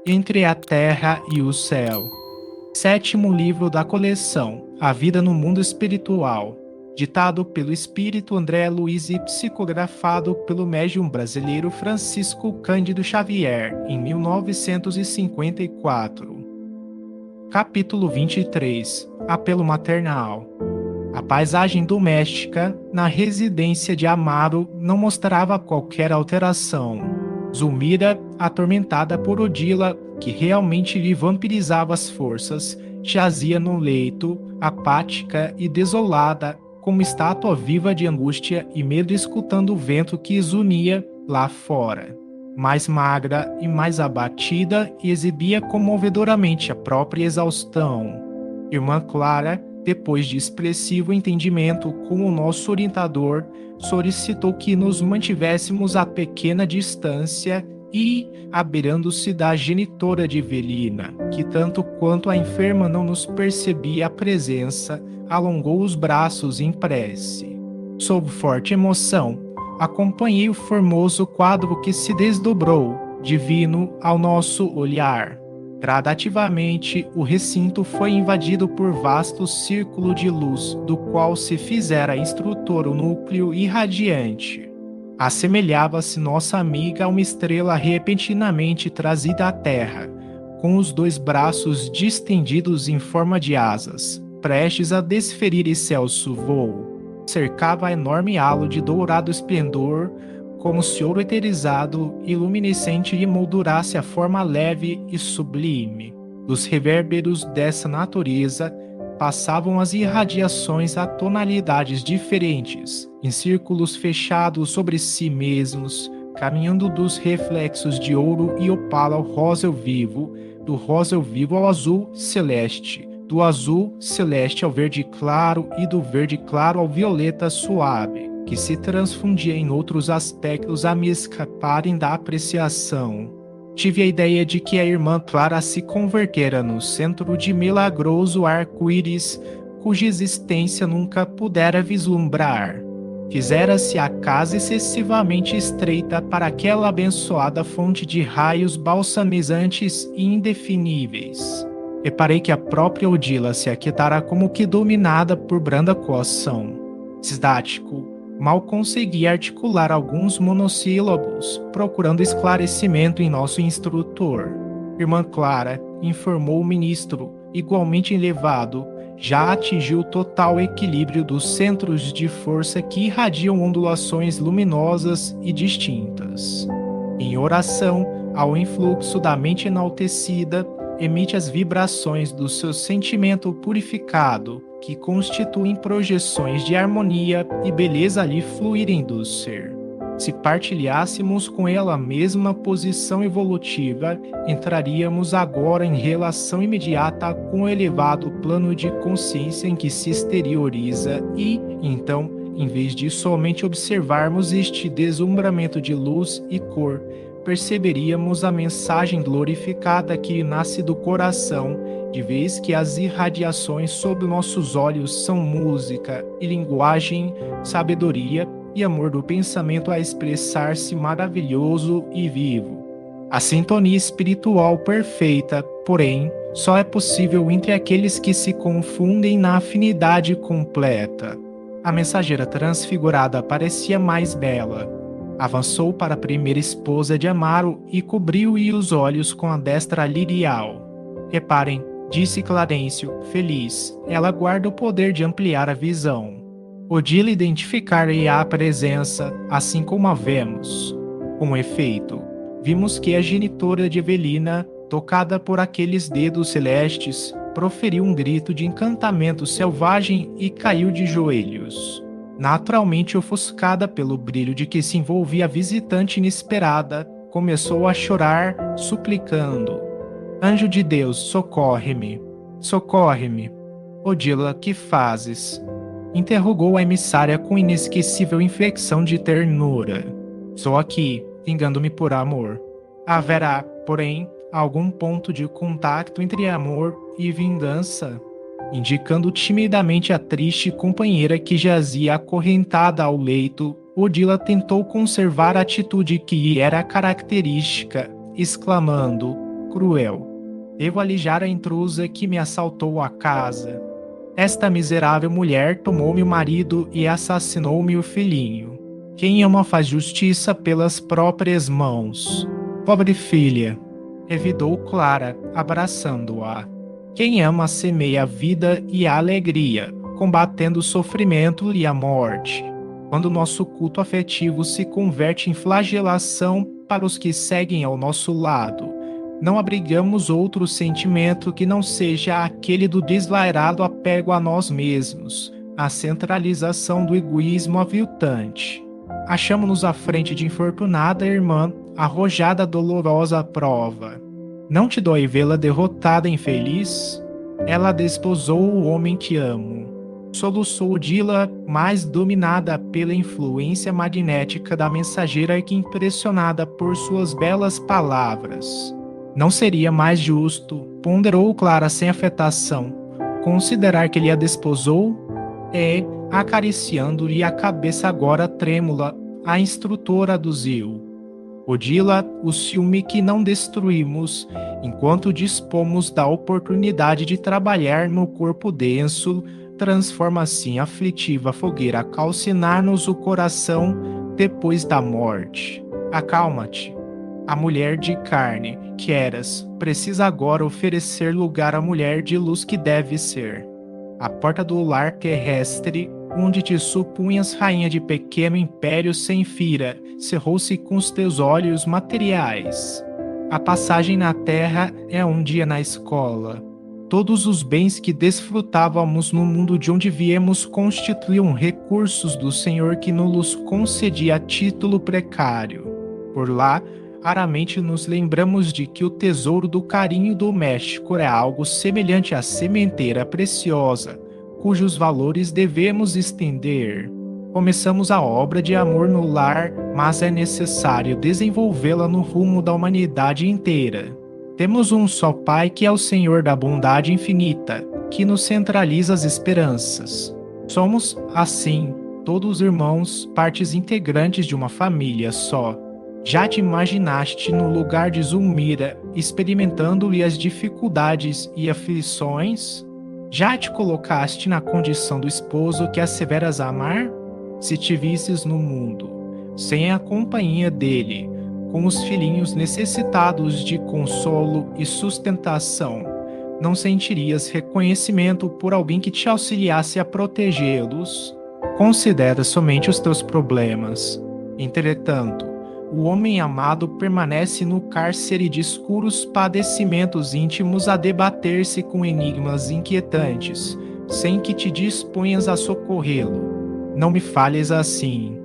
Entre a Terra e o Céu. Sétimo livro da coleção, A Vida no Mundo Espiritual, ditado pelo espírito André Luiz e psicografado pelo médium brasileiro Francisco Cândido Xavier, em 1954. Capítulo 23. Apelo maternal. A paisagem doméstica na residência de Amaro não mostrava qualquer alteração. Zulmira, atormentada por Odila, que realmente lhe vampirizava as forças, jazia no leito, apática e desolada, como estátua viva de angústia e medo, escutando o vento que zunia lá fora. Mais magra e mais abatida, exibia comovedoramente a própria exaustão. Irmã Clara, depois de expressivo entendimento com o nosso orientador, solicitou que nos mantivéssemos a pequena distância e, abeirando-se da genitora de Evelina, que tanto quanto a enferma não nos percebia a presença, alongou os braços em prece. Sob forte emoção, acompanhei o formoso quadro que se desdobrou, divino ao nosso olhar. Gradativamente, o recinto foi invadido por vasto círculo de luz, do qual se fizera instrutor o núcleo irradiante. Assemelhava-se nossa amiga a uma estrela repentinamente trazida à terra, com os dois braços distendidos em forma de asas, prestes a desferir excelso voo. Cercava a enorme halo de dourado esplendor, como se ouro eterizado e luminescente emoldurasse a forma leve e sublime. Dos reverberos dessa natureza passavam as irradiações a tonalidades diferentes, em círculos fechados sobre si mesmos, caminhando dos reflexos de ouro e opala ao rosa vivo, do rosa vivo ao azul celeste, do azul celeste ao verde claro e do verde claro ao violeta suave, que se transfundia em outros aspectos a me escaparem da apreciação. Tive a ideia de que a irmã Clara se convertera no centro de milagroso arco-íris, cuja existência nunca pudera vislumbrar. Fizera-se a casa excessivamente estreita para aquela abençoada fonte de raios balsamizantes e indefiníveis. Reparei que a própria Odila se aquietara como que dominada por branda coação. Estático, mal consegui articular alguns monossílabos, procurando esclarecimento em nosso instrutor. Irmã Clara, informou o ministro, igualmente elevado, já atingiu o total equilíbrio dos centros de força que irradiam ondulações luminosas e distintas. Em oração, ao influxo da mente enaltecida, emite as vibrações do seu sentimento purificado, que constituem projeções de harmonia e beleza ali fluírem do ser. Se partilhássemos com ela a mesma posição evolutiva, entraríamos agora em relação imediata com o elevado plano de consciência em que se exterioriza e, então, em vez de somente observarmos este deslumbramento de luz e cor, perceberíamos a mensagem glorificada que nasce do coração, de vez que as irradiações sob nossos olhos são música e linguagem, sabedoria e amor do pensamento a expressar-se maravilhoso e vivo. A sintonia espiritual perfeita, porém, só é possível entre aqueles que se confundem na afinidade completa. A mensageira transfigurada parecia mais bela. Avançou para a primeira esposa de Amaro e cobriu-lhe os olhos com a destra lirial. Reparem, disse Clarencio, feliz, ela guarda o poder de ampliar a visão. Odila identificar-lhe-á a presença, assim como a vemos. Com efeito, vimos que a genitora de Evelina, tocada por aqueles dedos celestes, proferiu um grito de encantamento selvagem e caiu de joelhos. Naturalmente ofuscada pelo brilho de que se envolvia a visitante inesperada, começou a chorar, suplicando: Anjo de Deus, socorre-me! Socorre-me! Odila, que fazes? Interrogou a emissária com inesquecível inflexão de ternura. Sou aqui, vingando-me por amor. Haverá, porém, algum ponto de contato entre amor e vingança? Indicando timidamente a triste companheira que jazia acorrentada ao leito, Odila tentou conservar a atitude que lhe era característica, exclamando: cruel. Devo alijar a intrusa que me assaltou a casa. Esta miserável mulher tomou meu marido e assassinou meu filhinho. Quem ama faz justiça pelas próprias mãos. Pobre filha, revidou Clara, abraçando-a. Quem ama semeia a vida e a alegria, combatendo o sofrimento e a morte. Quando nosso culto afetivo se converte em flagelação para os que seguem ao nosso lado, não abrigamos outro sentimento que não seja aquele do desvairado apego a nós mesmos, a centralização do egoísmo aviltante. Achamo-nos à frente de infortunada irmã, arrojada à dolorosa prova. Não te dói vê-la derrotada e infeliz? Ela desposou o homem que amo. Soluçou Dila, mais dominada pela influência magnética da mensageira que impressionada por suas belas palavras. Não seria mais justo, ponderou Clara sem afetação, considerar que ele a desposou? Acariciando-lhe a cabeça agora trêmula, a instrutora aduziu. Odila, o ciúme que não destruímos, enquanto dispomos da oportunidade de trabalhar no corpo denso, transforma assim a aflitiva fogueira a calcinar-nos o coração depois da morte. Acalma-te. A mulher de carne, que eras, precisa agora oferecer lugar à mulher de luz que deve ser. A porta do lar terrestre, onde te supunhas rainha de pequeno império sem fira, cerrou-se com os teus olhos materiais. A passagem na terra é um dia na escola. Todos os bens que desfrutávamos no mundo de onde viemos constituíam recursos do Senhor que nos concedia a título precário. Por lá, raramente nos lembramos de que o tesouro do carinho doméstico é algo semelhante à sementeira preciosa, cujos valores devemos estender. Começamos a obra de amor no lar, mas é necessário desenvolvê-la no rumo da humanidade inteira. Temos um só Pai que é o Senhor da bondade infinita, que nos centraliza as esperanças. Somos, assim, todos irmãos, partes integrantes de uma família só. Já te imaginaste no lugar de Zulmira, experimentando-lhe as dificuldades e aflições? Já te colocaste na condição do esposo que asseveras amar? Se te visses no mundo, sem a companhia dele, com os filhinhos necessitados de consolo e sustentação, não sentirias reconhecimento por alguém que te auxiliasse a protegê-los? Considera somente os teus problemas. Entretanto, o homem amado permanece no cárcere de escuros padecimentos íntimos a debater-se com enigmas inquietantes, sem que te disponhas a socorrê-lo. Não me falhes assim,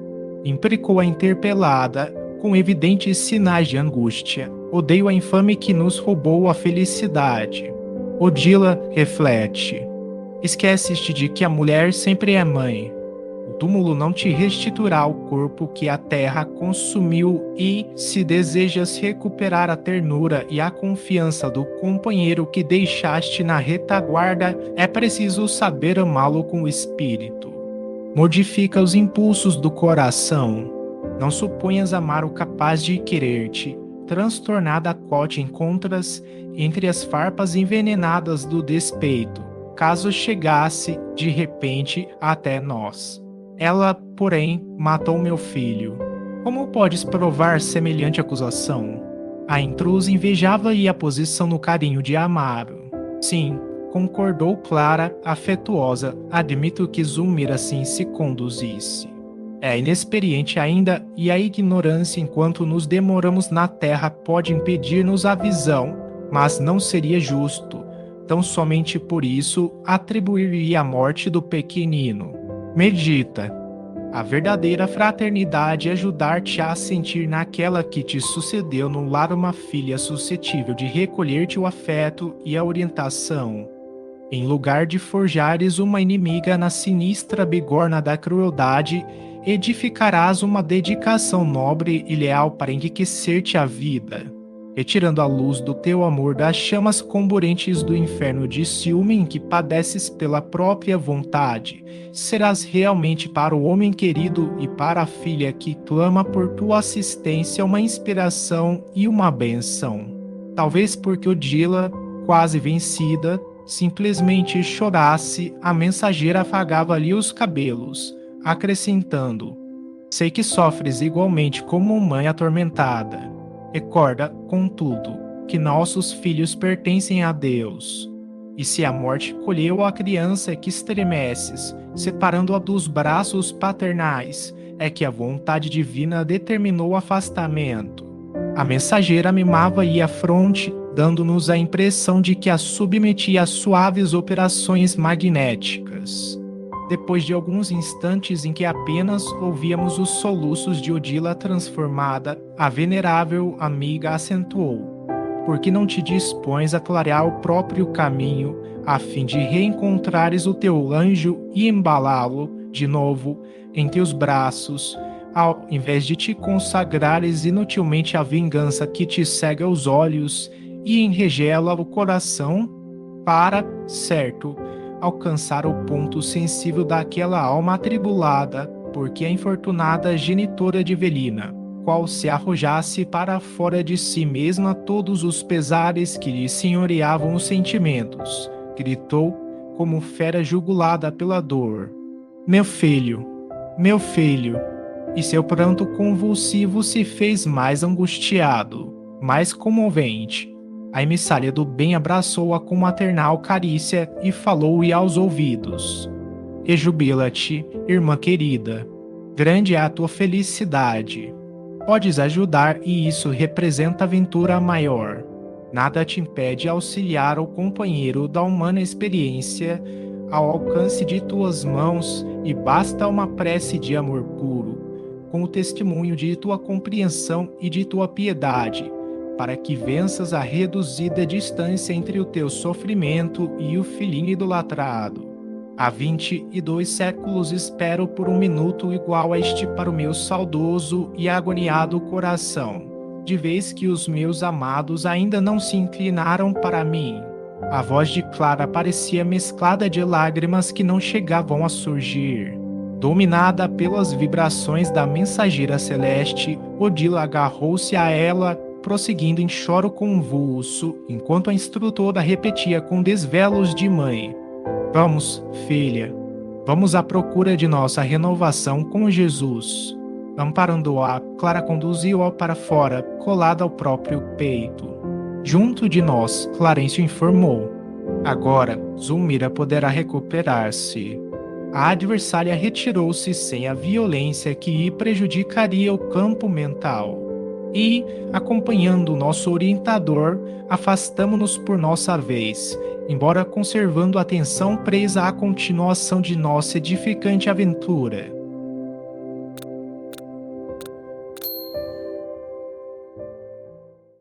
imprecou a interpelada, com evidentes sinais de angústia. Odeio a infame que nos roubou a felicidade. Odila reflete. Esqueces-te de que a mulher sempre é mãe. O túmulo não te restituirá o corpo que a terra consumiu e, se desejas recuperar a ternura e a confiança do companheiro que deixaste na retaguarda, é preciso saber amá-lo com o espírito. Modifica os impulsos do coração. Não suponhas amar o capaz de querer-te, transtornada a qual te encontras entre as farpas envenenadas do despeito, caso chegasse, de repente, até nós. Ela, porém, matou meu filho. Como podes provar semelhante acusação? A intrusa invejava-lhe a posição no carinho de Amaro. Sim, concordou Clara, afetuosa, admito que Zulmira assim se conduzisse. É inexperiente ainda e a ignorância enquanto nos demoramos na terra pode impedir-nos a visão, mas não seria justo, tão somente por isso, atribuir-lhe a morte do pequenino. Medita. A verdadeira fraternidade é ajudar-te a sentir naquela que te sucedeu no lar uma filha suscetível de recolher-te o afeto e a orientação. Em lugar de forjares uma inimiga na sinistra bigorna da crueldade, edificarás uma dedicação nobre e leal para enriquecer-te a vida, retirando a luz do teu amor das chamas comburentes do inferno de ciúme em que padeces pela própria vontade. Serás realmente para o homem querido e para a filha que clama por tua assistência uma inspiração e uma bênção. Talvez porque Odila, quase vencida, simplesmente chorasse, a mensageira afagava-lhe os cabelos, acrescentando: sei que sofres igualmente como mãe atormentada. Recorda, contudo, que nossos filhos pertencem a Deus. E se a morte colheu a criança que estremeces, separando-a dos braços paternais, é que a vontade divina determinou o afastamento. A mensageira mimava-lhe a fronte, dando-nos a impressão de que a submetia a suaves operações magnéticas. Depois de alguns instantes em que apenas ouvíamos os soluços de Odila transformada, a venerável amiga acentuou: por que não te dispões a clarear o próprio caminho, a fim de reencontrares o teu anjo e embalá-lo, de novo, em teus braços, ao invés de te consagrares inutilmente à vingança que te cega os olhos e enregela o coração, para, certo, alcançar o ponto sensível daquela alma atribulada, porque a infortunada genitora de Evelina, qual se arrojasse para fora de si mesma todos os pesares que lhe senhoreavam os sentimentos, gritou, como fera jugulada pela dor: meu filho, meu filho! E seu pranto convulsivo se fez mais angustiado, mais comovente. A emissária do bem abraçou-a com maternal carícia e falou-lhe aos ouvidos: rejubila-te, irmã querida. Grande é a tua felicidade. Podes ajudar e isso representa aventura maior. Nada te impede auxiliar o companheiro da humana experiência ao alcance de tuas mãos e basta uma prece de amor puro, com o testemunho de tua compreensão e de tua piedade, para que venças a reduzida distância entre o teu sofrimento e o filhinho idolatrado. Há 22 séculos espero por um minuto igual a este para o meu saudoso e agoniado coração, de vez que os meus amados ainda não se inclinaram para mim. A voz de Clara parecia mesclada de lágrimas que não chegavam a surgir. Dominada pelas vibrações da mensageira celeste, Odila agarrou-se a ela, prosseguindo em choro convulso, enquanto a instrutora repetia com desvelos de mãe: vamos, filha, vamos à procura de nossa renovação com Jesus. Amparando-a, Clara conduziu-a para fora, colada ao próprio peito. Junto de nós, Clarencio informou: agora, Zulmira poderá recuperar-se. A adversária retirou-se sem a violência que lhe prejudicaria o campo mental. E, acompanhando o nosso orientador, afastamo-nos por nossa vez, embora conservando a atenção presa à continuação de nossa edificante aventura.